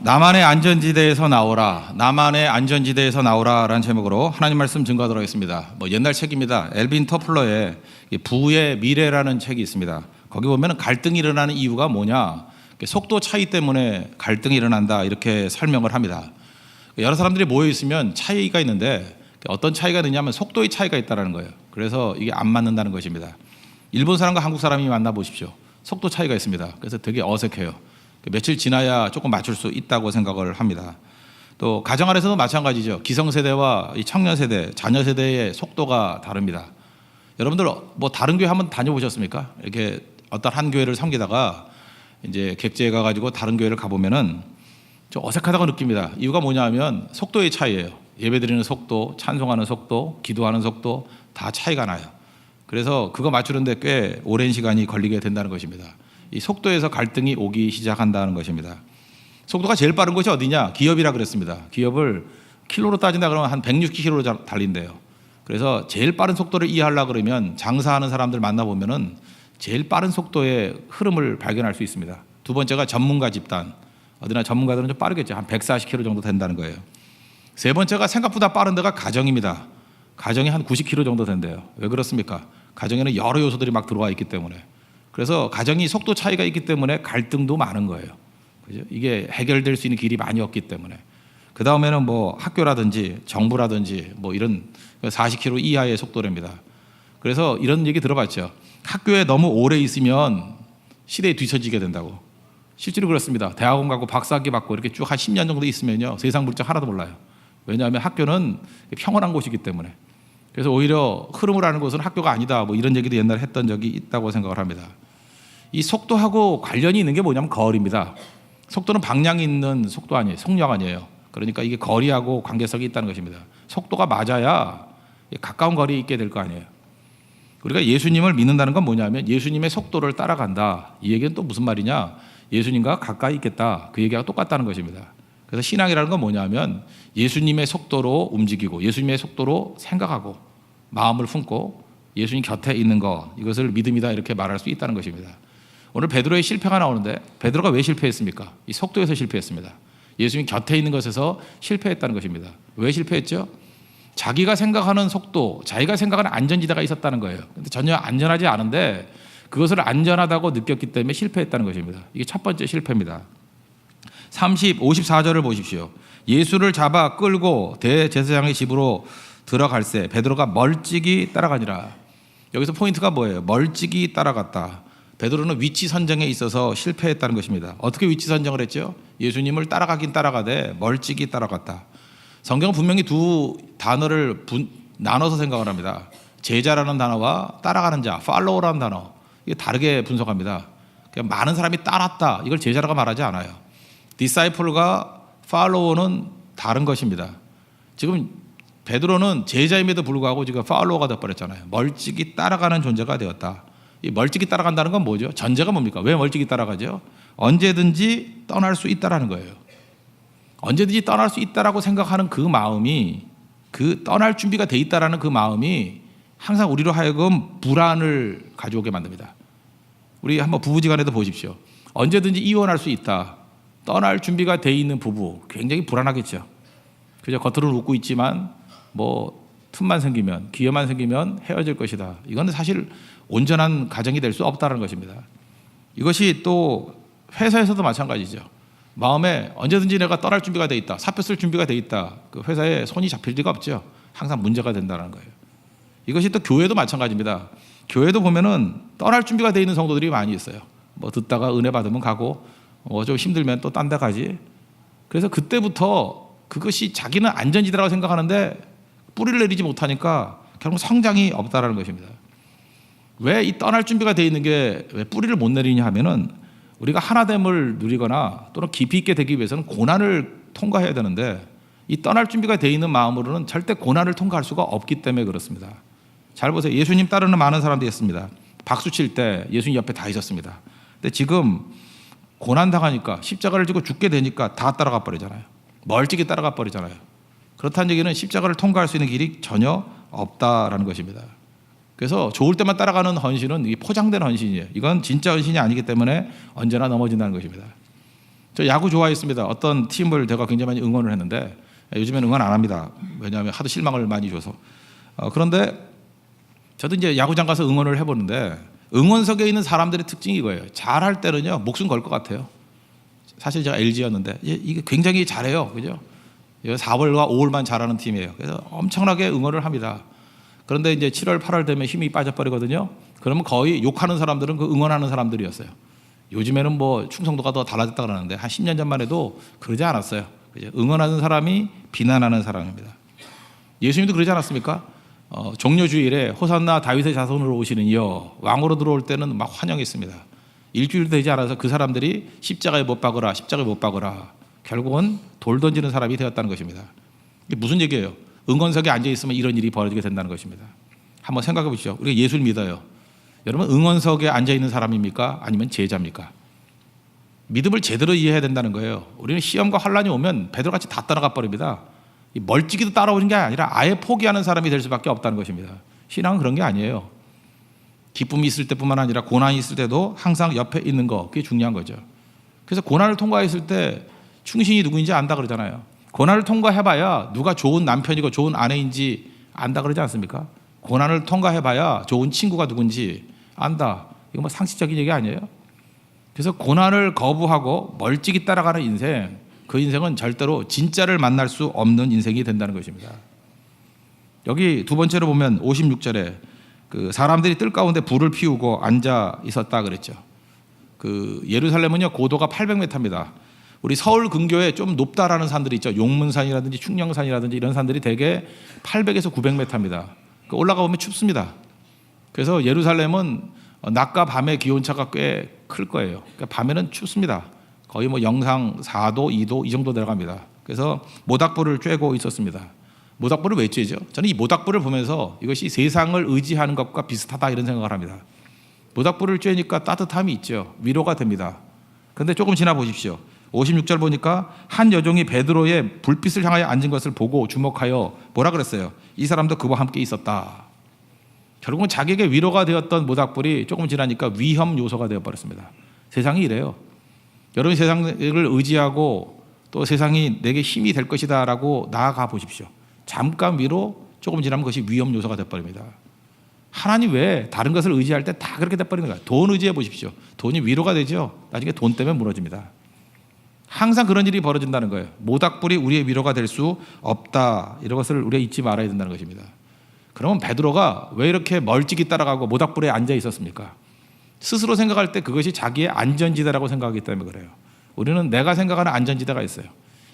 나만의 안전지대에서 나오라, 나만의 안전지대에서 나오라라는 제목으로 하나님 말씀 증거하도록 하겠습니다. 옛날 책입니다. 엘빈 터플러의 부의 미래라는 책이 있습니다. 거기 보면 갈등이 일어나는 이유가 뭐냐, 속도 차이 때문에 갈등이 일어난다 이렇게 설명을 합니다. 여러 사람들이 모여 있으면 차이가 있는데 어떤 차이가 있느냐면 속도의 차이가 있다는 거예요. 그래서 이게 안 맞는다는 것입니다. 일본 사람과 한국 사람이 만나 보십시오. 속도 차이가 있습니다. 그래서 되게 어색해요. 며칠 지나야 조금 맞출 수 있다고 생각을 합니다. 또 가정 안에서도 마찬가지죠. 기성세대와 이 청년세대, 자녀세대의 속도가 다릅니다. 여러분들 다른 교회 한번 다녀보셨습니까? 이렇게 어떤 한 교회를 섬기다가 이제 객지에 가가지고 다른 교회를 가보면은 좀 어색하다고 느낍니다. 이유가 뭐냐 하면 속도의 차이예요. 예배드리는 속도, 찬송하는 속도, 기도하는 속도 다 차이가 나요. 그래서 그거 맞추는데 꽤 오랜 시간이 걸리게 된다는 것입니다. 이 속도에서 갈등이 오기 시작한다는 것입니다. 속도가 제일 빠른 곳이 어디냐? 기업이라 그랬습니다. 기업을 킬로로 따진다 그러면 한 160km로 달린대요. 그래서 제일 빠른 속도를 이해하려고 그러면 장사하는 사람들 만나보면은 제일 빠른 속도의 흐름을 발견할 수 있습니다. 두 번째가 전문가 집단. 어디나 전문가들은 좀 빠르겠죠. 한 140km 정도 된다는 거예요. 세 번째가 생각보다 빠른 데가 가정입니다. 가정이 한 90km 정도 된대요. 왜 그렇습니까? 가정에는 여러 요소들이 막 들어와 있기 때문에. 그래서 가정이 속도 차이가 있기 때문에 갈등도 많은 거예요. 그죠? 이게 해결될 수 있는 길이 많이 없기 때문에. 그 다음에는 학교라든지 정부라든지 이런 40km 이하의 속도랍니다. 그래서 이런 얘기 들어봤죠. 학교에 너무 오래 있으면 시대에 뒤처지게 된다고. 실제로 그렇습니다. 대학원 가고 박사학위 받고 이렇게 쭉 한 10년 정도 있으면요, 세상 물정 하나도 몰라요. 왜냐하면 학교는 평온한 곳이기 때문에. 그래서 오히려 흐름을 아는 곳은 학교가 아니다, 이런 얘기도 옛날에 했던 적이 있다고 생각을 합니다. 이 속도하고 관련이 있는 게 뭐냐면 거리입니다. 속도는 방향이 있는 속도 아니에요. 속력 아니에요. 그러니까 이게 거리하고 관계성이 있다는 것입니다. 속도가 맞아야 가까운 거리에 있게 될 거 아니에요. 우리가 예수님을 믿는다는 건 뭐냐면 예수님의 속도를 따라간다. 이 얘기는 또 무슨 말이냐? 예수님과 가까이 있겠다. 그 얘기가 똑같다는 것입니다. 그래서 신앙이라는 건 뭐냐면 예수님의 속도로 움직이고 예수님의 속도로 생각하고 마음을 품고 예수님 곁에 있는 것, 이것을 믿음이다 이렇게 말할 수 있다는 것입니다. 오늘 베드로의 실패가 나오는데 베드로가 왜 실패했습니까? 이 속도에서 실패했습니다. 예수님 곁에 있는 것에서 실패했다는 것입니다. 왜 실패했죠? 자기가 생각하는 속도, 자기가 생각하는 안전지대가 있었다는 거예요. 근데 전혀 안전하지 않은데 그것을 안전하다고 느꼈기 때문에 실패했다는 것입니다. 이게 첫 번째 실패입니다. 54절을 보십시오. 예수를 잡아 끌고 대제사장의 집으로 들어갈새 베드로가 멀찍이 따라가니라. 여기서 포인트가 뭐예요? 멀찍이 따라갔다. 베드로는 위치 선정에 있어서 실패했다는 것입니다. 어떻게 위치 선정을 했죠? 예수님을 따라가긴 따라가되 멀찍이 따라갔다. 성경은 분명히 두 단어를 나눠서 생각을 합니다. 제자라는 단어와 따라가는 자, follow라는 단어, 이게 다르게 분석합니다. 많은 사람이 따랐다, 이걸 제자라고 말하지 않아요. disciple과 follower는 다른 것입니다. 지금 베드로는 제자임에도 불구하고 지금 follower가 되어버렸잖아요. 멀찍이 따라가는 존재가 되었다. 이 멀찍이 따라간다는 건 뭐죠? 전제가 뭡니까? 왜 멀찍이 따라가죠? 언제든지 떠날 수 있다라는 거예요. 언제든지 떠날 수 있다라고 생각하는 그 마음이, 그 떠날 준비가 돼 있다라는 그 마음이 항상 우리로 하여금 불안을 가져오게 만듭니다. 우리 한번 부부지간에도 보십시오. 언제든지 이혼할 수 있다, 떠날 준비가 돼 있는 부부 굉장히 불안하겠죠. 그저 겉으로는 웃고 있지만 틈만 생기면, 기회만 생기면 헤어질 것이다. 이건 사실 온전한 가정이 될 수 없다는 것입니다. 이것이 또 회사에서도 마찬가지죠. 마음에 언제든지 내가 떠날 준비가 돼 있다, 사표 쓸 준비가 돼 있다, 그 회사에 손이 잡힐 리가 없죠. 항상 문제가 된다는 거예요. 이것이 또 교회도 마찬가지입니다. 교회도 보면은 떠날 준비가 돼 있는 성도들이 많이 있어요. 듣다가 은혜 받으면 가고 좀 힘들면 또 딴 데 가지. 그래서 그때부터 그것이 자기는 안전지대라고 생각하는데 뿌리를 내리지 못하니까 결국 성장이 없다라는 것입니다. 왜 이 떠날 준비가 돼 있는 게 왜 뿌리를 못 내리냐 하면은 우리가 하나됨을 누리거나 또는 깊이 있게 되기 위해서는 고난을 통과해야 되는데 이 떠날 준비가 돼 있는 마음으로는 절대 고난을 통과할 수가 없기 때문에 그렇습니다. 잘 보세요. 예수님 따르는 많은 사람들이 있습니다. 박수 칠 때 예수님 옆에 다 있었습니다. 근데 지금 고난 당하니까 십자가를 지고 죽게 되니까 다 따라가 버리잖아요. 멀찍이 따라가 버리잖아요. 그렇다는 얘기는 십자가를 통과할 수 있는 길이 전혀 없다라는 것입니다. 그래서 좋을 때만 따라가는 헌신은 이게 포장된 헌신이에요. 이건 진짜 헌신이 아니기 때문에 언제나 넘어진다는 것입니다. 저 야구 좋아했습니다. 어떤 팀을 제가 굉장히 많이 응원을 했는데 요즘에는 응원 안 합니다. 왜냐하면 하도 실망을 많이 줘서. 그런데 저도 이제 야구장 가서 응원을 해보는데 응원석에 있는 사람들의 특징이 이거예요. 잘할 때는요 목숨 걸 것 같아요. 사실 제가 LG였는데 이게 굉장히 잘해요, 그죠? 4월과 5월만 잘하는 팀이에요. 그래서 엄청나게 응원을 합니다. 그런데 이제 7월, 8월 되면 힘이 빠져버리거든요. 그러면 거의 욕하는 사람들은 그 응원하는 사람들이었어요. 요즘에는 뭐 충성도가 더 달라졌다 그러는데 한 10년 전만 해도 그러지 않았어요. 그죠? 응원하는 사람이 비난하는 사람입니다. 예수님도 그러지 않았습니까? 종려주일에 호산나 다윗의 자손으로 오시는 이여, 왕으로 들어올 때는 막 환영했습니다. 일주일 되지 않아서 그 사람들이 십자가에 못 박으라, 십자가에 못 박으라, 결국은 돌 던지는 사람이 되었다는 것입니다. 이게 무슨 얘기예요? 응원석에 앉아 있으면 이런 일이 벌어지게 된다는 것입니다. 한번 생각해 보시죠. 우리가 예수를 믿어요. 여러분 응원석에 앉아 있는 사람입니까? 아니면 제자입니까? 믿음을 제대로 이해해야 된다는 거예요. 우리는 시험과 환란이 오면 베드로같이 다 따라가 버립니다. 멀찍이도 따라오는 게 아니라 아예 포기하는 사람이 될 수밖에 없다는 것입니다. 신앙은 그런 게 아니에요. 기쁨이 있을 때뿐만 아니라 고난이 있을 때도 항상 옆에 있는 거, 그게 중요한 거죠. 그래서 고난을 통과했을 때 충신이 누구인지 안다 그러잖아요. 고난을 통과해봐야 누가 좋은 남편이고 좋은 아내인지 안다 그러지 않습니까? 고난을 통과해봐야 좋은 친구가 누군지 안다. 이거 뭐 상식적인 얘기 아니에요? 그래서 고난을 거부하고 멀찍이 따라가는 인생, 그 인생은 절대로 진짜를 만날 수 없는 인생이 된다는 것입니다. 여기 두 번째로 보면 56절에 그 사람들이 뜰 가운데 불을 피우고 앉아 있었다 그랬죠. 그 예루살렘은요 고도가 800m입니다. 우리 서울 근교에 좀 높다라는 산들이 있죠. 용문산이라든지 충령산이라든지 이런 산들이 대개 800에서 900m입니다. 올라가 보면 춥습니다. 그래서 예루살렘은 낮과 밤의 기온차가 꽤 클 거예요. 그러니까 밤에는 춥습니다. 거의 뭐 영상 4도, 2도 이 정도 내려갑니다. 그래서 모닥불을 쬐고 있었습니다. 모닥불을 왜 쬐죠? 저는 이 모닥불을 보면서 이것이 세상을 의지하는 것과 비슷하다 이런 생각을 합니다. 모닥불을 쬐니까 따뜻함이 있죠. 위로가 됩니다. 그런데 조금 지나 보십시오. 56절 보니까 한 여종이 베드로의 불빛을 향하여 앉은 것을 보고 주목하여 뭐라 그랬어요? 이 사람도 그와 함께 있었다. 결국은 자기에게 위로가 되었던 모닥불이 조금 지나니까 위험 요소가 되어버렸습니다. 세상이 이래요. 여러분 세상을 의지하고 또 세상이 내게 힘이 될 것이다 라고 나아가 보십시오. 잠깐 위로, 조금 지나면 그것이 위험 요소가 되어버립니다. 하나님 외에 다른 것을 의지할 때 다 그렇게 돼버리는 거예요. 돈 의지해 보십시오. 돈이 위로가 되죠. 나중에 돈 때문에 무너집니다. 항상 그런 일이 벌어진다는 거예요. 모닥불이 우리의 위로가 될 수 없다. 이런 것을 우리가 잊지 말아야 된다는 것입니다. 그러면 베드로가 왜 이렇게 멀찍이 따라가고 모닥불에 앉아 있었습니까? 스스로 생각할 때 그것이 자기의 안전지대라고 생각하기 때문에 그래요. 우리는 내가 생각하는 안전지대가 있어요.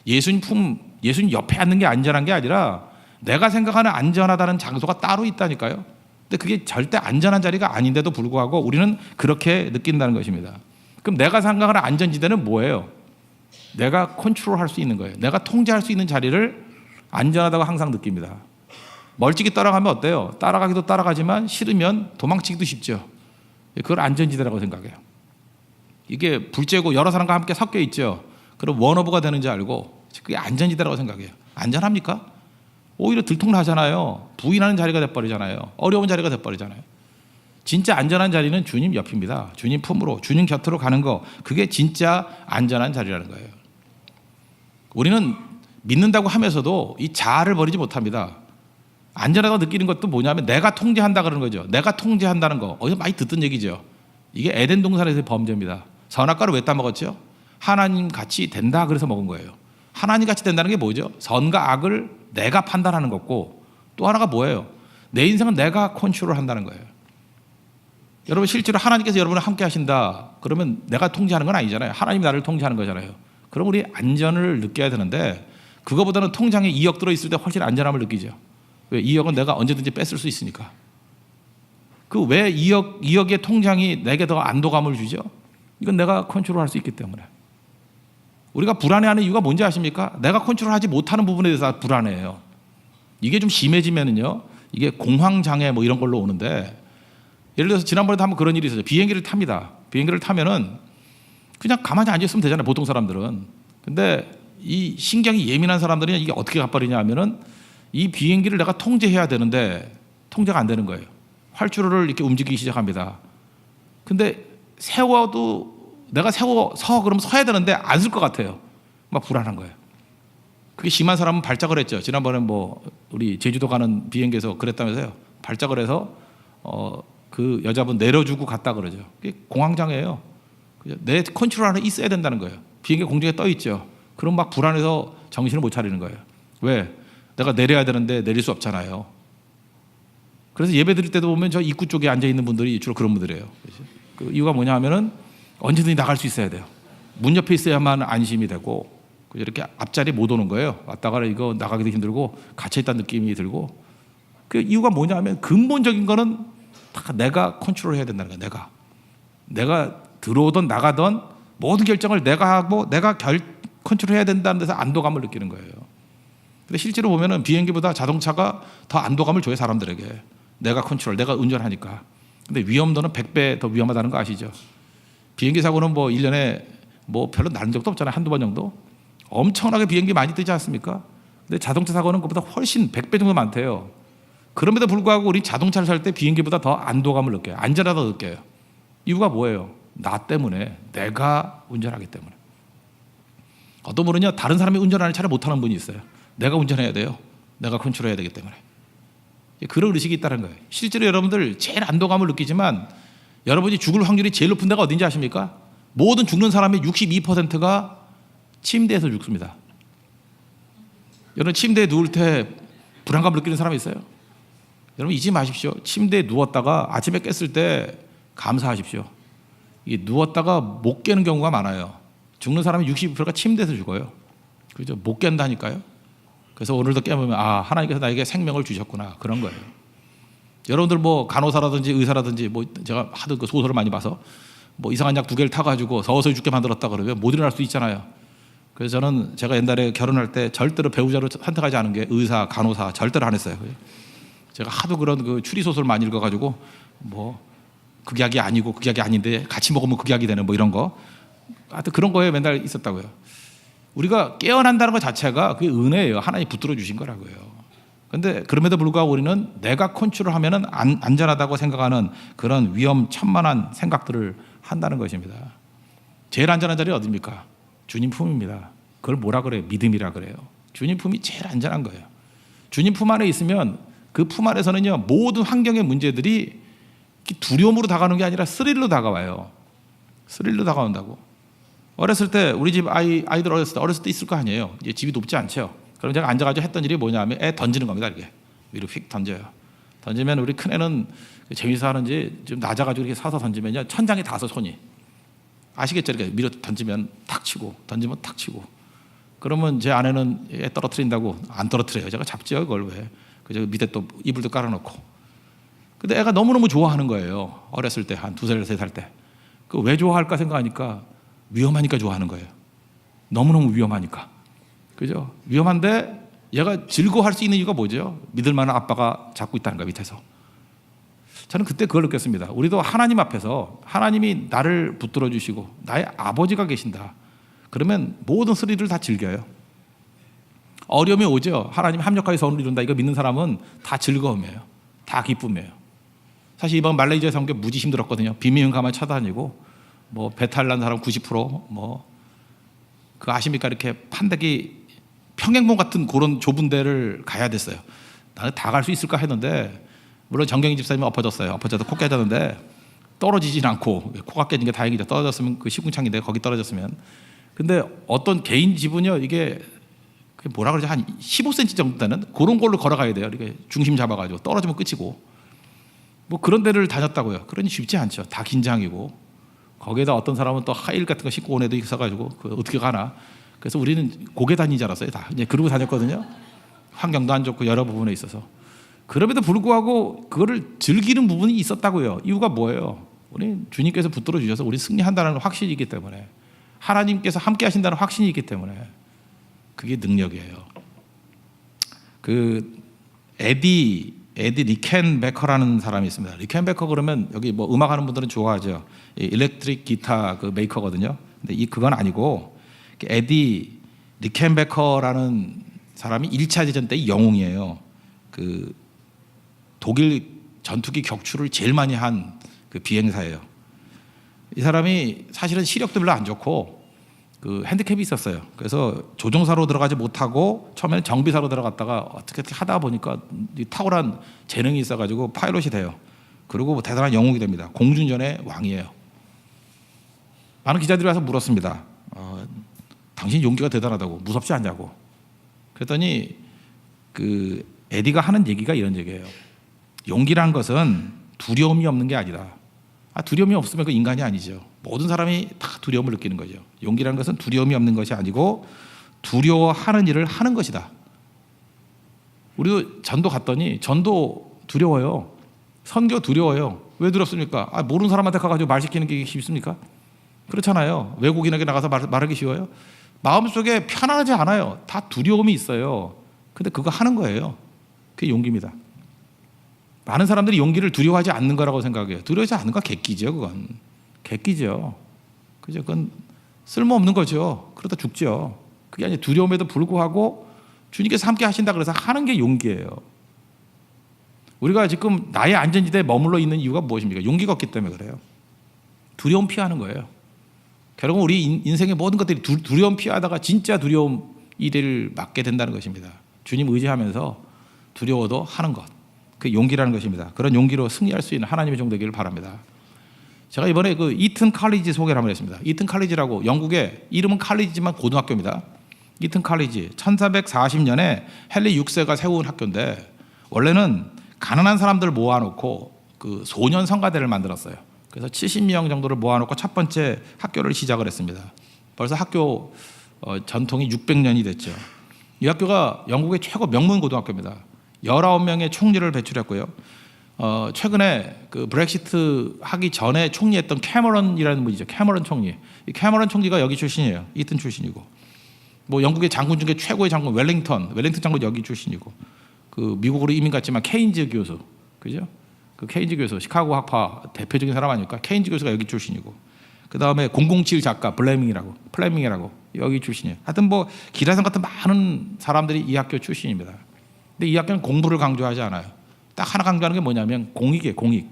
예수님 옆에 앉는 게 안전한 게 아니라 내가 생각하는 안전하다는 장소가 따로 있다니까요. 근데 그게 절대 안전한 자리가 아닌데도 불구하고 우리는 그렇게 느낀다는 것입니다. 그럼 내가 생각하는 안전지대는 뭐예요? 내가 컨트롤할 수 있는 거예요. 내가 통제할 수 있는 자리를 안전하다고 항상 느낍니다. 멀찍이 따라가면 어때요? 따라가기도 따라가지만 싫으면 도망치기도 쉽죠. 그걸 안전지대라고 생각해요. 이게 불 쬐고 여러 사람과 함께 섞여 있죠. 그럼 원오브가 되는지 알고 그게 안전지대라고 생각해요. 안전합니까? 오히려 들통나잖아요. 부인하는 자리가 돼버리잖아요. 어려운 자리가 돼버리잖아요. 진짜 안전한 자리는 주님 옆입니다. 주님 품으로, 주님 곁으로 가는 거, 그게 진짜 안전한 자리라는 거예요. 우리는 믿는다고 하면서도 이 자아를 버리지 못합니다. 안전하다고 느끼는 것도 뭐냐면 내가 통제한다 그러는 거죠. 내가 통제한다는 거 어디서 많이 듣던 얘기죠. 이게 에덴 동산에서의 범죄입니다. 선악과를 왜 따먹었죠? 하나님 같이 된다 그래서 먹은 거예요. 하나님 같이 된다는 게 뭐죠? 선과 악을 내가 판단하는 거고, 또 하나가 뭐예요? 내 인생은 내가 컨트롤한다는 거예요. 여러분 실제로 하나님께서 여러분을 함께 하신다 그러면 내가 통제하는 건 아니잖아요. 하나님이 나를 통제하는 거잖아요. 그럼 우리 안전을 느껴야 되는데 그거보다는 통장에 2억 들어있을 때 훨씬 안전함을 느끼죠. 왜? 2억은 내가 언제든지 뺏을 수 있으니까. 그 왜 2억의 통장이 내게 더 안도감을 주죠? 이건 내가 컨트롤할 수 있기 때문에. 우리가 불안해하는 이유가 뭔지 아십니까? 내가 컨트롤하지 못하는 부분에 대해서 불안해해요. 이게 좀 심해지면은요, 이게 공황장애 뭐 이런 걸로 오는데, 예를 들어서 지난번에도 한번 그런 일이 있었죠. 비행기를 탑니다. 비행기를 타면은 그냥 가만히 앉아 있으면 되잖아요, 보통 사람들은. 근데 이 신경이 예민한 사람들은 이게 어떻게 가버리냐 하면은 이 비행기를 내가 통제해야 되는데 통제가 안 되는 거예요. 활주로를 이렇게 움직이기 시작합니다. 근데 세워도 내가 서 그러면 서야 되는데 안 쓸 것 같아요. 막 불안한 거예요. 그게 심한 사람은 발작을 했죠. 지난번에 뭐 우리 제주도 가는 비행기에서 그랬다면서요. 발작을 해서 그 여자분 내려주고 갔다 그러죠. 그게 공황장애예요. 내 컨트롤 안에 있어야 된다는 거예요. 비행기 공중에 떠 있죠. 그럼 막 불안해서 정신을 못 차리는 거예요. 왜? 내가 내려야 되는데 내릴 수 없잖아요. 그래서 예배 드릴 때도 보면 저 입구 쪽에 앉아 있는 분들이 주로 그런 분들이에요. 그 이유가 뭐냐 하면은 언제든지 나갈 수 있어야 돼요. 문 옆에 있어야만 안심이 되고 이렇게 앞자리 못 오는 거예요. 왔다가 이거 나가기도 힘들고 갇혀 있다는 느낌이 들고 그 이유가 뭐냐 하면 근본적인 거는 다 내가 컨트롤해야 된다는 거예요. 내가 들어오든 나가든 모든 결정을 내가 하고 내가 컨트롤해야 된다는 데서 안도감을 느끼는 거예요. 근데 실제로 보면은 비행기보다 자동차가 더 안도감을 줘요, 사람들에게. 내가 컨트롤, 내가 운전하니까. 근데 위험도는 100배 더 위험하다는 거 아시죠? 비행기 사고는 뭐 1년에 뭐 별로 나는 적도 없잖아요. 한두 번 정도. 엄청나게 비행기 많이 뜨지 않습니까? 근데 자동차 사고는 그보다 훨씬 100배 정도 많대요. 그럼에도 불구하고 우리 자동차를 살 때 비행기보다 더 안도감을 느껴요. 안전하다 느껴요. 이유가 뭐예요? 나 때문에, 내가 운전하기 때문에. 어떤 분은요, 다른 사람이 운전하는 차를 못하는 분이 있어요. 내가 운전해야 돼요. 내가 컨트롤해야 되기 때문에. 그런 의식이 있다는 거예요. 실제로 여러분들 제일 안도감을 느끼지만 여러분이 죽을 확률이 제일 높은 데가 어딘지 아십니까? 모든 죽는 사람의 62%가 침대에서 죽습니다. 여러분 침대에 누울 때 불안감을 느끼는 사람이 있어요? 여러분 잊지 마십시오. 침대에 누웠다가 아침에 깼을 때 감사하십시오. 이게 누웠다가 못 깨는 경우가 많아요. 죽는 사람의 62%가 침대에서 죽어요. 그죠? 못 깬다니까요. 그래서 오늘도 깨보면 하나님께서 나에게 생명을 주셨구나 그런 거예요. 여러분들 뭐 간호사라든지 의사라든지 뭐 제가 하도 그 소설을 많이 봐서 뭐 이상한 약 2개를 타가지고 서서히 죽게 만들었다 그러면 못 일어날 수 있잖아요. 그래서 저는 제가 옛날에 결혼할 때 절대로 배우자로 선택하지 않은 게 의사, 간호사 절대로 안 했어요. 제가 하도 그런 그 추리 소설 많이 읽어가지고 뭐 극약이 아니고 극약이 아닌데 같이 먹으면 극약이 되는 뭐 이런 거, 하여튼 그런 거에 맨날 있었다고요. 우리가 깨어난다는 것 자체가 그게 은혜예요. 하나님이 붙들어 주신 거라고요. 그런데 그럼에도 불구하고 우리는 내가 컨트롤하면은 안전하다고 생각하는 그런 위험천만한 생각들을 한다는 것입니다. 제일 안전한 자리는 어디입니까? 주님 품입니다. 그걸 뭐라 그래요? 믿음이라 그래요. 주님 품이 제일 안전한 거예요. 주님 품 안에 있으면 그 품 안에서는요, 모든 환경의 문제들이 두려움으로 다가오는 게 아니라 스릴로 다가와요. 스릴로 다가온다고. 어렸을 때 우리 집 아이들 어렸을 때 있을 거 아니에요. 이제 집이 높지 않죠. 그럼 제가 앉아가지고 했던 일이 뭐냐면 애 던지는 겁니다. 이렇게 위로 휙 던져요. 던지면 우리 큰 애는 재미있어 하는지 좀 낮아가지고 이렇게 사서 던지면요, 천장에 닿아서 손이, 아시겠죠? 이렇게 밀어 던지면 탁 치고 던지면 탁 치고. 그러면 제 아내는 애 떨어뜨린다고 안 떨어뜨려요. 제가 잡지요 그걸. 왜? 그저 밑에 또 이불도 깔아놓고. 근데 애가 너무너무 좋아하는 거예요. 어렸을 때 한 2살, 3살 때. 그 왜 좋아할까 생각하니까 위험하니까 좋아하는 거예요. 너무너무 위험하니까. 그죠? 위험한데 얘가 즐거워할 수 있는 이유가 뭐죠? 믿을 만한 아빠가 잡고 있다는 거예요, 밑에서. 저는 그때 그걸 느꼈습니다. 우리도 하나님 앞에서 하나님이 나를 붙들어 주시고 나의 아버지가 계신다. 그러면 모든 스릴을 다 즐겨요. 어려움이 오죠. 하나님 합력하여 선을 이룬다. 이거 믿는 사람은 다 즐거움이에요. 다 기쁨이에요. 사실 이번 말레이시아 선교 무지 힘들었거든요. 비밀가만 쳐다니고 뭐 배탈 난 사람 90%, 그 아십니까? 이렇게 판대기 평행봉 같은 그런 좁은 데를 가야 됐어요. 나는 다 갈 수 있을까 했는데, 물론 정경희 집사님이 엎어졌어요. 엎어져서 코 깨졌는데 떨어지진 않고, 코가 깨진 게 다행이죠. 떨어졌으면 그 시궁창인데 거기 떨어졌으면. 근데 어떤 개인 집은요, 이게 뭐라 그러죠? 한 15cm 정도 되는 그런 걸로 걸어가야 돼요. 이렇게 중심 잡아가지고 떨어지면 끝이고. 뭐 그런 데를 다녔다고요. 그러니 쉽지 않죠. 다 긴장이고. 거기에다 어떤 사람은 또 하일 같은 거 신고 온 애도 있어가지고 그 어떻게 가나. 그래서 우리는 고개 다니는 줄 알았어요. 다 이제 그러고 다녔거든요. 환경도 안 좋고 여러 부분에 있어서. 그럼에도 불구하고 그거를 즐기는 부분이 있었다고요. 이유가 뭐예요? 우리 주님께서 붙들어 주셔서 우리 승리한다는 확신이 있기 때문에, 하나님께서 함께 하신다는 확신이 있기 때문에 그게 능력이에요. 그 에디 리켄베커라는 사람이 있습니다. 리켄베커 그러면 여기 뭐 음악하는 분들은 좋아하죠. 일렉트릭 기타 그 메이커거든요. 근데 그건 아니고, 에디 리켄베커라는 사람이 1차 대전 때 영웅이에요. 그 독일 전투기 격추를 제일 많이 한 그 비행사예요. 이 사람이 사실은 시력도 별로 안 좋고 그 핸디캡이 있었어요. 그래서 조종사로 들어가지 못하고 처음에는 정비사로 들어갔다가 어떻게 하다 보니까 이 탁월한 재능이 있어가지고 파일럿이 돼요. 그리고 뭐 대단한 영웅이 됩니다. 공중전의 왕이에요. 많은 기자들이 와서 물었습니다. 당신 용기가 대단하다고, 무섭지 않냐고. 그랬더니 그 에디가 하는 얘기가 이런 얘기예요. 용기란 것은 두려움이 없는 게 아니다. 두려움이 없으면 그 인간이 아니죠. 모든 사람이 다 두려움을 느끼는 거죠. 용기란 것은 두려움이 없는 것이 아니고 두려워하는 일을 하는 것이다. 우리도 전도 갔더니 전도 두려워요. 선교 두려워요. 왜 두렵습니까? 모르는 사람한테 가가지고 말 시키는 게 쉽습니까? 그렇잖아요. 외국인에게 나가서 말하기 쉬워요? 마음속에 편안하지 않아요. 다 두려움이 있어요. 근데 그거 하는 거예요. 그게 용기입니다. 많은 사람들이 용기를 두려워하지 않는 거라고 생각해요. 두려워하지 않는 거 객기죠. 그건 객기죠. 그죠? 그건 쓸모없는 거죠. 그러다 죽죠. 그게 아니라 두려움에도 불구하고 주님께서 함께 하신다 그래서 하는 게 용기예요. 우리가 지금 나의 안전지대에 머물러 있는 이유가 무엇입니까? 용기가 없기 때문에 그래요. 두려움 피하는 거예요. 결국은 우리 인생의 모든 것들이 두려움 피하다가 진짜 두려움 일을 맞게 된다는 것입니다. 주님 의지하면서 두려워도 하는 것, 그게 용기라는 것입니다. 그런 용기로 승리할 수 있는 하나님의 종 되기를 바랍니다. 제가 이번에 그 이튼 칼리지 소개를 한번 했습니다. 이튼 칼리지라고 영국의 이름은 칼리지지만 고등학교입니다. 이튼 칼리지 1440년에 헨리 6세가 세운 학교인데 원래는 가난한 사람들 모아놓고 그 소년 성가대를 만들었어요. 그래서 70명 정도를 모아놓고 첫 번째 학교를 시작을 했습니다. 벌써 학교 전통이 600년이 됐죠. 이 학교가 영국의 최고 명문 고등학교입니다. 19명의 총리를 배출했고요. 최근에 그 브렉시트 하기 전에 총리했던 캐머런이라는 분이죠. 캐머런 총리. 이 캐머런 총리가 여기 출신이에요. 이튼 출신이고. 뭐 영국의 장군 중에 최고의 장군 웰링턴 장군 여기 출신이고. 그 미국으로 이민 갔지만 케인즈 교수, 그죠? 그 케인즈 교수, 시카고 학파 대표적인 사람 아닐까? 케인즈 교수가 여기 출신이고. 그 다음에 007 작가 플레밍이라고 여기 출신이에요. 하여튼 뭐 기라성 같은 많은 사람들이 이 학교 출신입니다. 근데 이 학교는 공부를 강조하지 않아요. 딱 하나 강조하는 게 뭐냐면 공익이에요. 공익.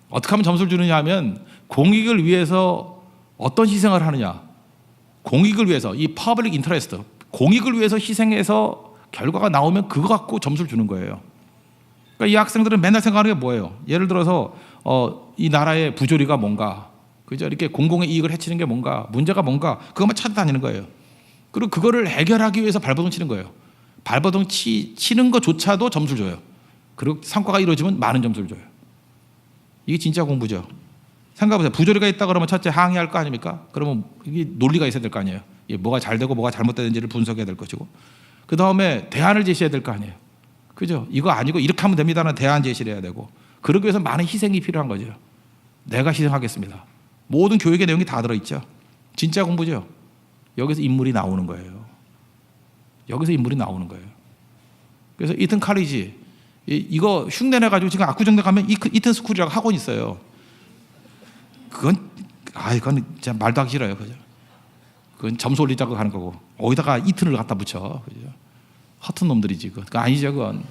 어떻게 하면 점수를 주느냐 하면 공익을 위해서 어떤 희생을 하느냐. 공익을 위해서 이 퍼블릭 인터레스트, 공익을 위해서 희생해서 결과가 나오면 그거 갖고 점수를 주는 거예요. 그러니까 이 학생들은 맨날 생각하는 게 뭐예요? 예를 들어서 이 나라의 부조리가 뭔가, 그죠? 이렇게 공공의 이익을 해치는 게 뭔가, 문제가 뭔가 그것만 찾아다니는 거예요. 그리고 그거를 해결하기 위해서 발버둥 치는 거예요. 발버둥 치는 것조차도 점수를 줘요. 그리고 성과가 이루어지면 많은 점수를 줘요. 이게 진짜 공부죠. 생각해보세요. 부조리가 있다 그러면 첫째 항의할 거 아닙니까? 그러면 이게 논리가 있어야 될 거 아니에요. 뭐가 잘 되고 뭐가 잘못되는지를 분석해야 될 것이고, 그 다음에 대안을 제시해야 될 거 아니에요. 그죠? 이거 아니고 이렇게 하면 됩니다는 대안 제시를 해야 되고, 그러기 위해서 많은 희생이 필요한 거죠. 내가 희생하겠습니다. 모든 교육의 내용이 다 들어있죠. 진짜 공부죠. 여기서 인물이 나오는 거예요. 여기서 인물이 나오는 거예요. 그래서 이튼 칼리지 이거 흉내내가지고 지금 압구정대 가면 이튼 스쿨이라고 학원 있어요. 그건 진짜 말도 하기 싫어요. 그죠? 그건 점수 올리자고 하는 거고 어디다가 이튼을 갖다 붙여. 그죠? 허튼 놈들이지. 그거 아니죠. 그건.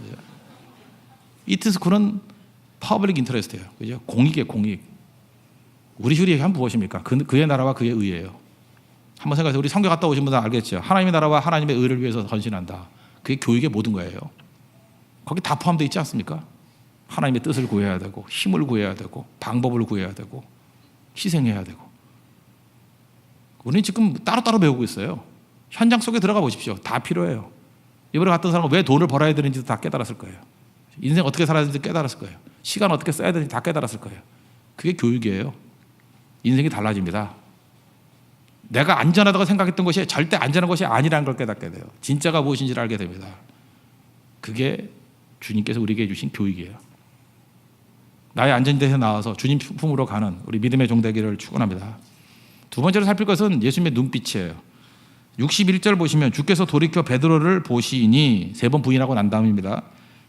이튼 스쿨은 퍼블릭 인터레스트예요. 그죠? 공익이에요. 공익. 우리 주리 얘기하면 무엇입니까? 그의 나라와 그의 의예요. 한번 생각해서 우리 선교 갔다 오신 분들은 알겠죠. 하나님의 나라와 하나님의 의를 위해서 헌신한다. 그게 교육의 모든 거예요. 거기 다 포함되어 있지 않습니까? 하나님의 뜻을 구해야 되고 힘을 구해야 되고 방법을 구해야 되고 희생해야 되고. 우리는 지금 따로따로 배우고 있어요. 현장 속에 들어가 보십시오. 다 필요해요. 이번에 갔던 사람은 왜 돈을 벌어야 되는지도 다 깨달았을 거예요. 인생 어떻게 살아야 되는지 깨달았을 거예요. 시간 어떻게 써야 되는지 다 깨달았을 거예요. 그게 교육이에요. 인생이 달라집니다. 내가 안전하다고 생각했던 것이 절대 안전한 것이 아니라는 걸 깨닫게 돼요. 진짜가 무엇인지를 알게 됩니다. 그게 주님께서 우리에게 주신 교육이에요. 나의 안전지대에서 나와서 주님 품으로 가는 우리 믿음의 종 되기를 축원합니다. 두 번째로 살필 것은 예수님의 눈빛이에요. 61절 보시면 주께서 돌이켜 베드로를 보시니 세 번 부인하고 난 다음입니다.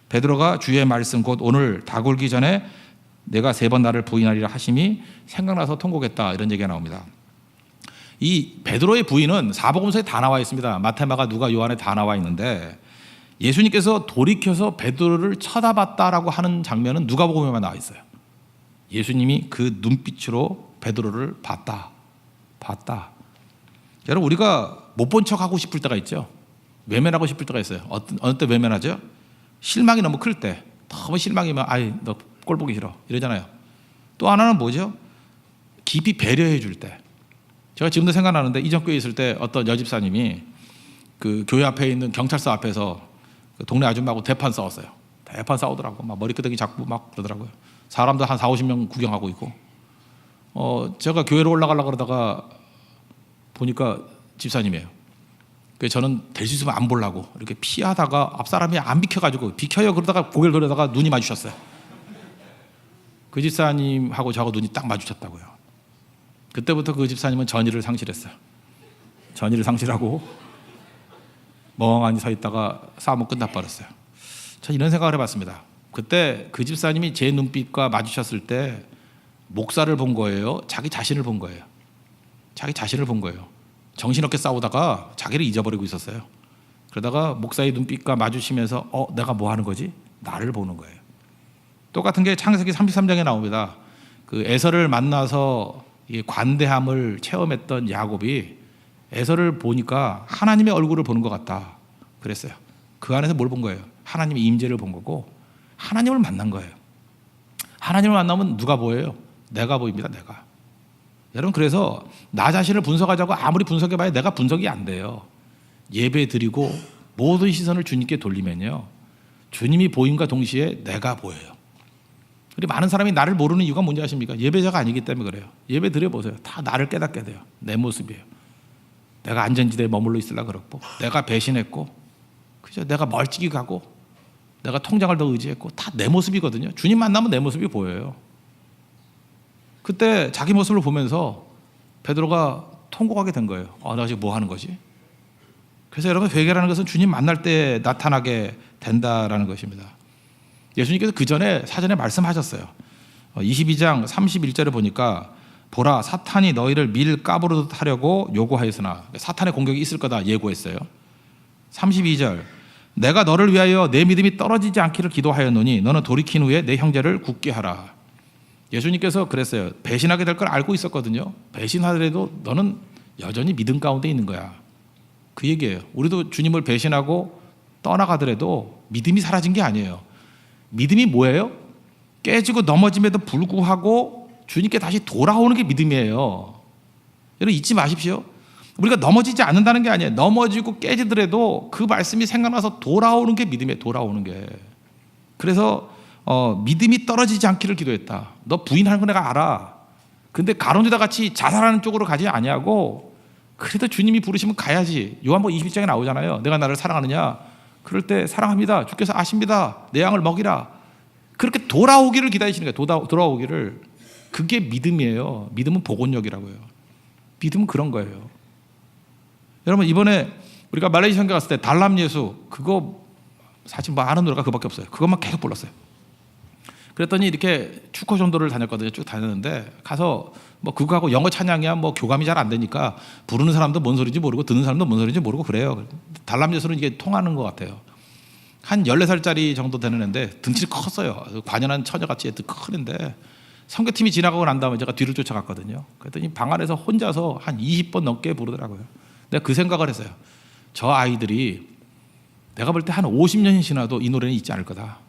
베드로가 주의 말씀 곧 오늘 다 굴기 전에 내가 세 번 나를 부인하리라 하심이 생각나서 통곡했다, 이런 얘기가 나옵니다. 이 베드로의 부인은 사복음서에 다 나와 있습니다. 마태, 마가, 누가, 요한에 다 나와 있는데 예수님께서 돌이켜서 베드로를 쳐다봤다라고 하는 장면은 누가복음에만 나와 있어요. 예수님이 그 눈빛으로 베드로를 봤다. 여러분, 우리가 못 본 척하고 싶을 때가 있죠. 외면하고 싶을 때가 있어요. 어느 때 외면하죠? 실망이 너무 클 때. 너무 실망이면 아이 너 꼴 보기 싫어 이러잖아요. 또 하나는 뭐죠? 깊이 배려해 줄 때. 제가 지금도 생각나는데 이전 교회에 있을 때 어떤 여집사님이 그 교회 앞에 있는 경찰서 앞에서 그 동네 아줌마하고 대판 싸웠어요. 대판 싸우더라고. 막 머리끄댕이 잡고 막 그러더라고요. 사람도 한 40-50명 구경하고 있고. 제가 교회로 올라가려고 그러다가 보니까 집사님이에요. 그래서 저는 될 수 있으면 안 보려고 이렇게 피하다가 앞 사람이 안 비켜가지고 비켜요 그러다가 고개를 돌려다가 눈이 마주쳤어요. 그 집사님하고 저하고 눈이 딱 마주쳤다고요. 그때부터 그 집사님은 전의를 상실했어요. 전의를 상실하고 멍하니 서 있다가 싸움은 끝나버렸어요. 전 이런 생각을 해봤습니다. 그때 그 집사님이 제 눈빛과 마주쳤을 때 목사를 본 거예요? 자기 자신을 본 거예요? 자기 자신을 본 거예요. 정신없게 싸우다가 자기를 잊어버리고 있었어요. 그러다가 목사의 눈빛과 마주치면서 내가 뭐 하는 거지? 나를 보는 거예요. 똑같은 게 창세기 33장에 나옵니다. 그 에서를 만나서 관대함을 체험했던 야곱이 에서를 보니까 하나님의 얼굴을 보는 것 같다 그랬어요. 그 안에서 뭘 본 거예요? 하나님의 임재를 본 거고 하나님을 만난 거예요. 하나님을 만나면 누가 보여요? 내가 보입니다. 내가. 여러분, 그래서 나 자신을 분석하자고 아무리 분석해봐야 내가 분석이 안 돼요. 예배 드리고 모든 시선을 주님께 돌리면요, 주님이 보임과 동시에 내가 보여요. 우리 많은 사람이 나를 모르는 이유가 뭔지 아십니까? 예배자가 아니기 때문에 그래요. 예배 드려보세요. 다 나를 깨닫게 돼요. 내 모습이에요. 내가 안전지대에 머물러 있으려고 그랬고, 내가 배신했고, 그죠? 내가 멀찍이 가고, 내가 통장을 더 의지했고, 다 내 모습이거든요. 주님 만나면 내 모습이 보여요. 그때 자기 모습을 보면서 베드로가 통곡하게 된 거예요. 내가 지금 뭐 하는 거지? 그래서 여러분, 회개라는 것은 주님 만날 때 나타나게 된다라는 것입니다. 예수님께서 그 전에 사전에 말씀하셨어요. 22장 31절에 보니까 보라, 사탄이 너희를 밀 가부르듯 하려고 요구하였으나, 사탄의 공격이 있을 거다 예고했어요. 32절, 내가 너를 위하여 내 믿음이 떨어지지 않기를 기도하였노니 너는 돌이킨 후에 내 형제를 굳게 하라. 예수님께서 그랬어요. 배신하게 될 걸 알고 있었거든요. 배신하더라도 너는 여전히 믿음 가운데 있는 거야. 그 얘기예요. 우리도 주님을 배신하고 떠나가더라도 믿음이 사라진 게 아니에요. 믿음이 뭐예요? 깨지고 넘어짐에도 불구하고 주님께 다시 돌아오는 게 믿음이에요. 여러분, 잊지 마십시오. 우리가 넘어지지 않는다는 게 아니에요. 넘어지고 깨지더라도 그 말씀이 생각나서 돌아오는 게 믿음이에요. 돌아오는 게. 그래서 믿음이 떨어지지 않기를 기도했다. 너 부인하는 거 내가 알아. 근데 가론유다 같이 자살하는 쪽으로 가지 아니하고 그래도 주님이 부르시면 가야지. 요한복음 22장에 나오잖아요. 내가 나를 사랑하느냐? 그럴 때 사랑합니다. 주께서 아십니다. 내 양을 먹이라. 그렇게 돌아오기를 기다리시는 거예요. 돌아오기를. 그게 믿음이에요. 믿음은 복원력이라고요. 믿음은 그런 거예요. 여러분, 이번에 우리가 말레이시아 선교 갔을 때 달람 예수, 그거 사실 뭐 아는 노래가 그밖에 없어요. 그것만 계속 불렀어요. 그랬더니 이렇게 축구 전도를 다녔거든요. 쭉 다녔는데 가서 뭐 그거하고 영어 찬양이야 뭐 교감이 잘 안 되니까 부르는 사람도 뭔 소리인지 모르고 듣는 사람도 뭔 소리인지 모르고 그래요. 달람 예수는 이게 통하는 것 같아요. 한 14살짜리 정도 되는 애인데 등치가 컸어요. 관연한 처녀같이 큰 애인데 선교팀이 지나가고 난 다음에 제가 뒤를 쫓아갔거든요. 그랬더니 방 안에서 혼자서 한 20번 넘게 부르더라고요. 내가 그 생각을 했어요. 저 아이들이 내가 볼 때 한 50년이 지나도 이 노래는 잊지 않을 거다.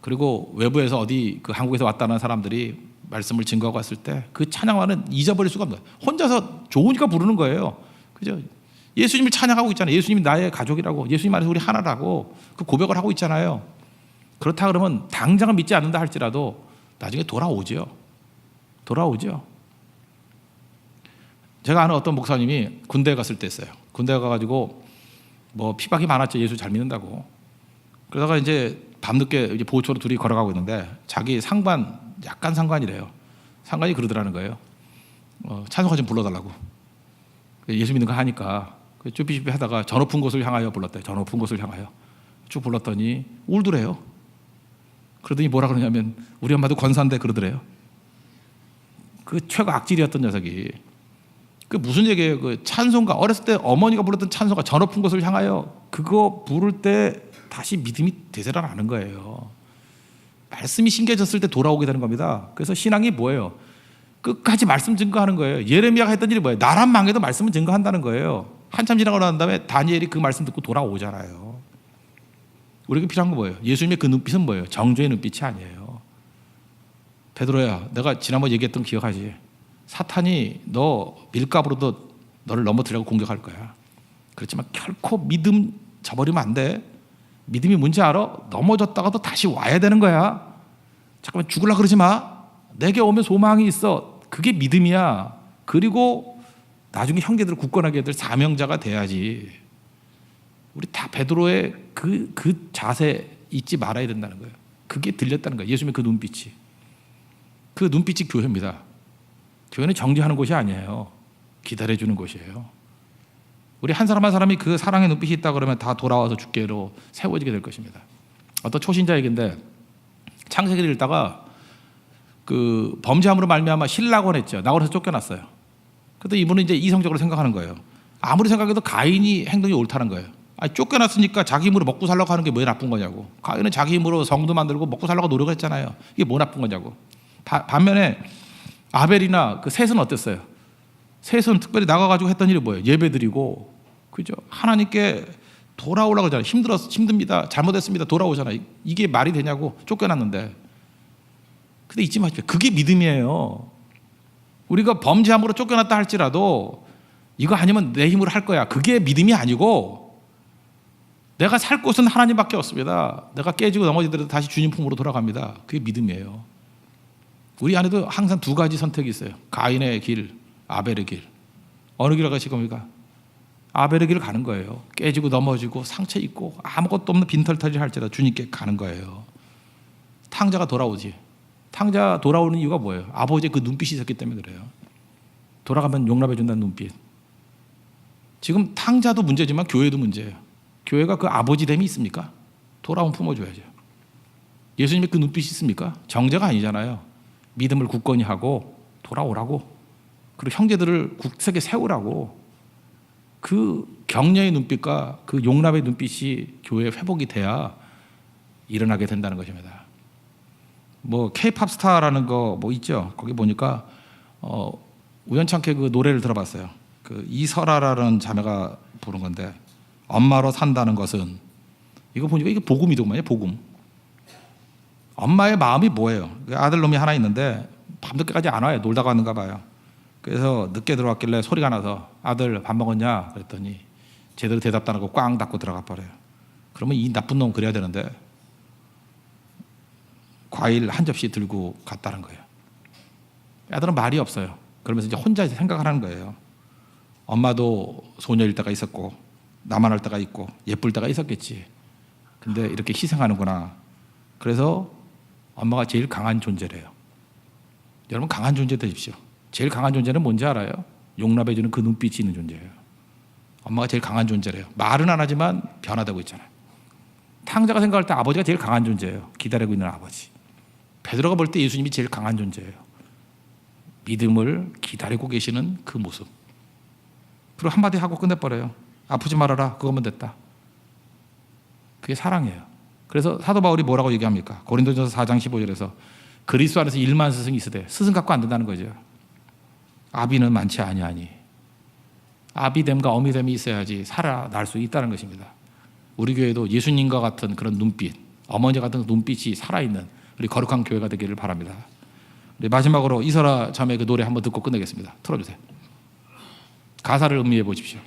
그리고 외부에서 어디 그 한국에서 왔다는 사람들이 말씀을 증거하고 왔을 때 그 찬양화는 잊어버릴 수가 없어요. 혼자서 좋으니까 부르는 거예요. 그죠? 예수님을 찬양하고 있잖아요. 예수님이 나의 가족이라고, 예수님 안에서 우리 하나라고 그 고백을 하고 있잖아요. 그렇다 그러면 당장은 믿지 않는다 할지라도 나중에 돌아오죠. 돌아오죠. 제가 아는 어떤 목사님이 군대에 갔을 때 했어요. 군대에 가가지고 뭐 피박이 많았죠. 예수 잘 믿는다고. 그러다가 이제 밤늦게 이제 보호초로 둘이 걸어가고 있는데 자기 상관, 약간 상관이래요. 상관이 그러더라는 거예요. 찬송가 좀 불러달라고. 예수 믿는 거 하니까 쭈삐쭈삐 하다가 저 높은 곳을 향하여 불렀대요. 저 높은 곳을 향하여. 쭉 불렀더니 울더래요. 그러더니 뭐라 그러냐면 우리 엄마도 권사인데 그러더래요. 그 최고 악질이었던 녀석이. 그 무슨 얘기예요? 그 찬송가, 어렸을 때 어머니가 불렀던 찬송가 저 높은 곳을 향하여, 그거 부를 때 다시 믿음이 되살아나는 거예요. 말씀이 심겨졌을 때 돌아오게 되는 겁니다. 그래서 신앙이 뭐예요? 끝까지 말씀 증거하는 거예요. 예레미야가 했던 일이 뭐예요? 나란 망해도 말씀은 증거한다는 거예요. 한참 지나고 난 다음에 다니엘이 그 말씀 듣고 돌아오잖아요. 우리에게 필요한 건 뭐예요? 예수님의 그 눈빛은 뭐예요? 정죄의 눈빛이 아니에요. 베드로야, 내가 지난번 얘기했던 거 기억하지? 사탄이 너 밀가부로도 너를 넘어뜨리려고 공격할 거야. 그렇지만 결코 믿음 저버리면 안 돼. 믿음이 뭔지 알아? 넘어졌다가도 다시 와야 되는 거야. 잠깐만 죽으려고 그러지 마. 내게 오면 소망이 있어. 그게 믿음이야. 그리고 나중에 형제들을 굳건하게 될 사명자가 돼야지. 우리 다 베드로의 그 자세 잊지 말아야 된다는 거예요. 그게 들렸다는 거예요. 예수님의 그 눈빛이. 그 눈빛이 교회입니다. 교회는 정죄하는 곳이 아니에요. 기다려주는 곳이에요. 우리 한 사람 한 사람이 그 사랑의 눈빛이 있다 그러면 다 돌아와서 주께로 세워지게 될 것입니다. 어떤 초신자에게인데 창세기를 읽다가 그 범죄함으로 말미암아 신라곤 했죠. 나곤에서 쫓겨났어요. 그래도 이분은 이제 이성적으로 생각하는 거예요. 아무리 생각해도 가인이 행동이 옳다는 거예요. 아니, 쫓겨났으니까 자기 힘으로 먹고 살려고 하는 게 뭐 나쁜 거냐고. 가인은 자기 힘으로 성도 만들고 먹고 살려고 노력을 했잖아요. 이게 뭐 나쁜 거냐고. 반면에 아벨이나 그 셋은 어땠어요? 셋은 특별히 나가가지고 했던 일이 뭐예요? 예배드리고, 그죠? 하나님께 돌아오려고 하잖아요. 힘듭니다. 잘못했습니다. 돌아오잖아요. 이게 말이 되냐고. 쫓겨났는데. 근데 잊지 마십시오. 그게 믿음이에요. 우리가 범죄함으로 쫓겨났다 할지라도 이거 아니면 내 힘으로 할 거야. 그게 믿음이 아니고 내가 살 곳은 하나님밖에 없습니다. 내가 깨지고 넘어지더라도 다시 주님 품으로 돌아갑니다. 그게 믿음이에요. 우리 안에도 항상 두 가지 선택이 있어요. 가인의 길, 아벨의 길. 어느 길을 가실 겁니까? 아벨의 길을 가는 거예요. 깨지고 넘어지고 상처 입고 아무것도 없는 빈털터리 할지라도 주님께 가는 거예요. 탕자가 돌아오지. 탕자 돌아오는 이유가 뭐예요? 아버지의 그 눈빛이 있었기 때문에 그래요. 돌아가면 용납해 준다는 눈빛. 지금 탕자도 문제지만 교회도 문제예요. 교회가 그 아버지됨이 있습니까? 돌아오면 품어줘야죠. 예수님의 그 눈빛이 있습니까? 정죄가 아니잖아요. 믿음을 굳건히 하고 돌아오라고, 그리고 형제들을 굳세게 세우라고. 그 격려의 눈빛과 그 용납의 눈빛이 교회에 회복이 돼야 일어나게 된다는 것입니다. 뭐 K-팝 스타라는 거 뭐 있죠. 거기 보니까 우연찮게 그 노래를 들어봤어요. 그 이설아라는 자매가 부른 건데, 엄마로 산다는 것은, 이거 보니까 이게 복음이더만요. 복음. 엄마의 마음이 뭐예요? 아들놈이 하나 있는데 밤늦게까지 안 와요. 놀다 가는가 봐요. 그래서 늦게 들어왔길래 소리가 나서 아들 밥 먹었냐 그랬더니 제대로 대답도 안 하고 꽝 닫고 들어가 버려요. 그러면 이 나쁜 놈 그래야 되는데 과일 한 접시 들고 갔다는 거예요. 아들은 말이 없어요. 그러면서 이제 혼자 생각하는 거예요. 엄마도 소녀일 때가 있었고 나만 할 때가 있고 예쁠 때가 있었겠지. 근데 이렇게 희생하는구나. 그래서 엄마가 제일 강한 존재래요. 여러분 강한 존재 되십시오. 제일 강한 존재는 뭔지 알아요? 용납해주는 그 눈빛이 있는 존재예요. 엄마가 제일 강한 존재래요. 말은 안 하지만 변화되고 있잖아요. 탕자가 생각할 때 아버지가 제일 강한 존재예요. 기다리고 있는 아버지. 베드로가 볼 때 예수님이 제일 강한 존재예요. 믿음을 기다리고 계시는 그 모습. 그리고 한마디 하고 끝내버려요. 아프지 말아라. 그거면 됐다. 그게 사랑이에요. 그래서 사도 바울이 뭐라고 얘기합니까? 고린도전서 4장 15절에서 그리스도 안에서 1만 스승이 있으되 스승 갖고 안 된다는 거죠. 아비는 많지 아니하니. 아비됨과 어미됨이 있어야지 살아날 수 있다는 것입니다. 우리 교회도 예수님과 같은 그런 눈빛, 어머니 같은 눈빛이 살아있는 우리 거룩한 교회가 되기를 바랍니다. 우리 마지막으로 이설아 자매 그 노래 한번 듣고 끝내겠습니다. 틀어주세요. 가사를 음미해 보십시오.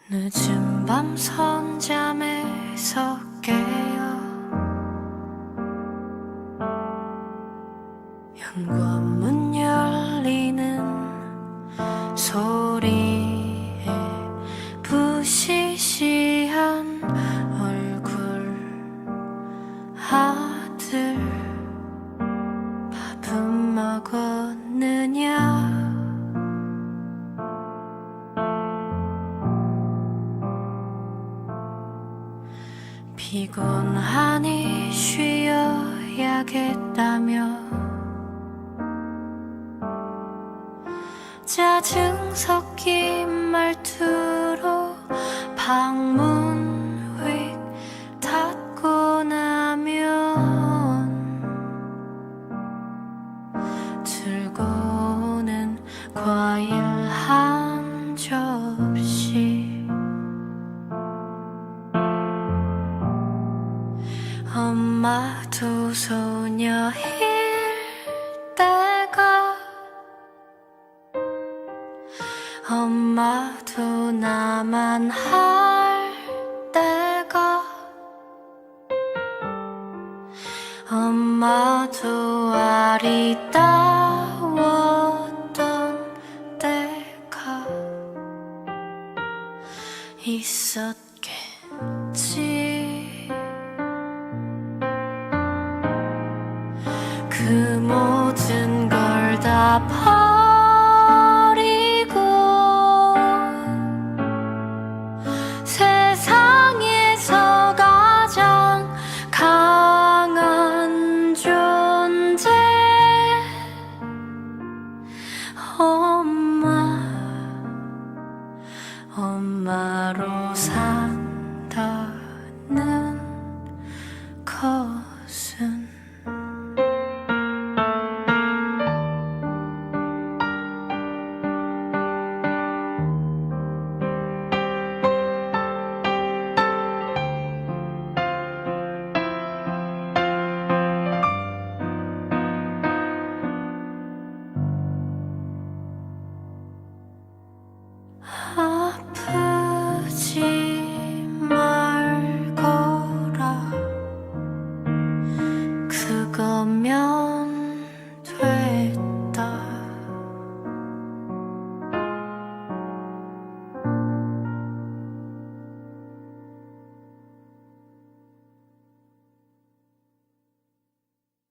늦은 밤 선잠에서 깨어 현관문 열리는 소리에 부시시한 얼굴 아들 밥은 먹었느냐 피곤하니 쉬어야겠다며 짜증 섞인 말투로 방문 휙 닫고 나면 들고는 과일 한 접시 엄마도 소녀일 때가 엄마도 나만 할 때가 엄마도 아리따웠던 때가 있었겠지. 그 모든 걸 다